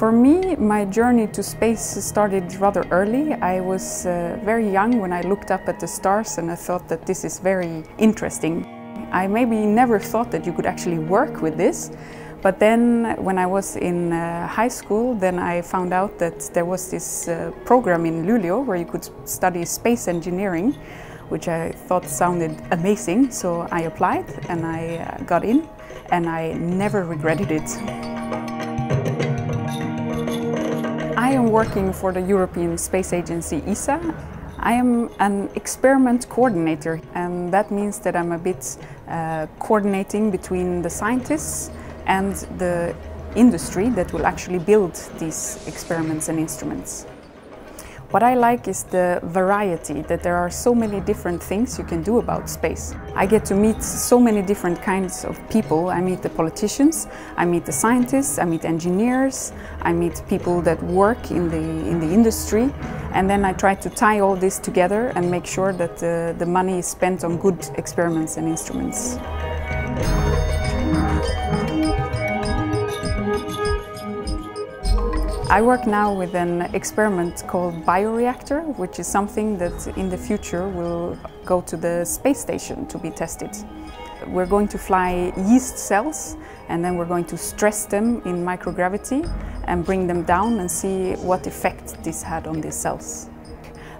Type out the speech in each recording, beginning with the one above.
For me, my journey to space started rather early. I was very young when I looked up at the stars and I thought that this is very interesting. I maybe never thought that you could actually work with this, but then when I was in high school, then I found out that there was this program in Luleå where you could study space engineering, which I thought sounded amazing. So I applied and I got in, and I never regretted it. I am working for the European Space Agency ESA. I am an experiment coordinator, and that means that I'm a bit coordinating between the scientists and the industry that will actually build these experiments and instruments. What I like is the variety, that there are so many different things you can do about space. I get to meet so many different kinds of people. I meet the politicians, I meet the scientists, I meet engineers, I meet people that work in the industry, and then I try to tie all this together and make sure that the money is spent on good experiments and instruments. I work now with an experiment called bioreactor, which is something that in the future will go to the space station to be tested. We're going to fly yeast cells, and then we're going to stress them in microgravity and bring them down and see what effect this had on these cells.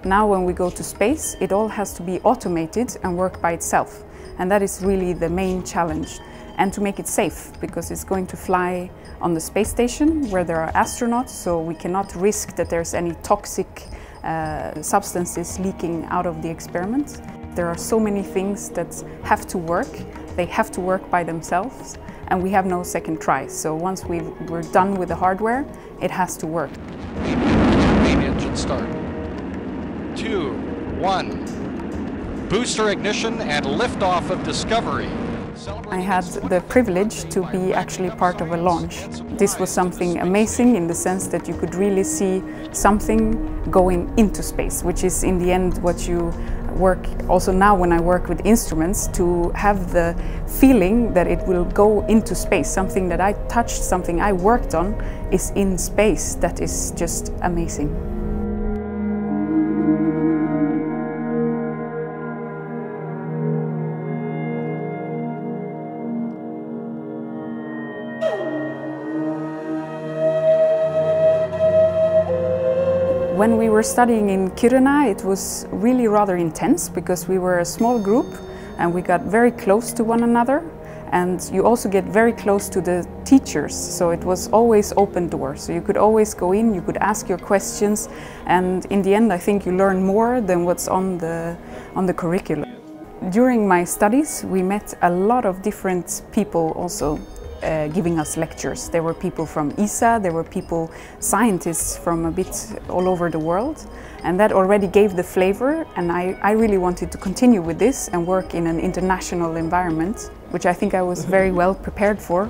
Now when we go to space, it all has to be automated and work by itself. And that is really the main challenge. And to make it safe, because it's going to fly on the space station where there are astronauts, so we cannot risk that there's any toxic substances leaking out of the experiment. There are so many things that have to work. They have to work by themselves, and we have no second try. So once we're done with the hardware, it has to work. Main engine start. 2, 1. Booster ignition and liftoff of Discovery. I had the privilege to be actually part of a launch. This was something amazing in the sense that you could really see something going into space, which is in the end what you work also now when I work with instruments, to have the feeling that it will go into space. Something that I touched, something I worked on is in space. That is just amazing. When we were studying in Kiruna, it was really rather intense because we were a small group and we got very close to one another, and you also get very close to the teachers, so it was always open doors. So you could always go in, you could ask your questions, and in the end I think you learn more than what's on the curriculum. During my studies we met a lot of different people also giving us lectures. There were people from ESA, there were people, scientists from a bit all over the world, and that already gave the flavor, and I really wanted to continue with this and work in an international environment, which I think I was very well prepared for.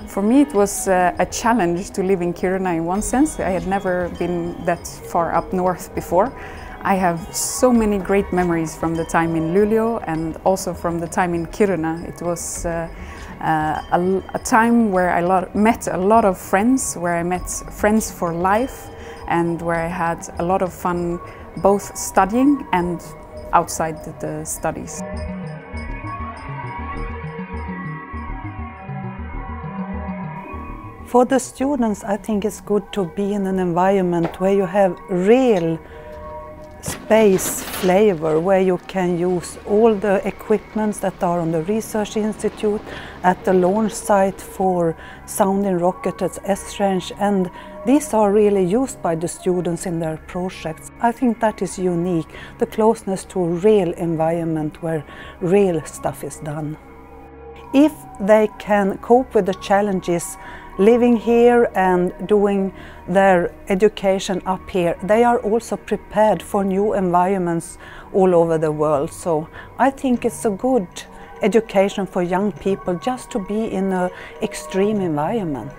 For me it was a challenge to live in Kiruna in one sense. I had never been that far up north before. I have so many great memories from the time in Luleå and also from the time in Kiruna. It was a time where I met a lot of friends, where I met friends for life, and where I had a lot of fun both studying and outside the studies. For the students, I think it's good to be in an environment where you have real space flavor, where you can use all the equipments that are on the research institute, at the launch site for sounding rocket at Esrange, and these are really used by the students in their projects. I think that is unique, the closeness to a real environment where real stuff is done. If they can cope with the challenges living here and doing their education up here, they are also prepared for new environments all over the world. So I think it's a good education for young people just to be in an extreme environment.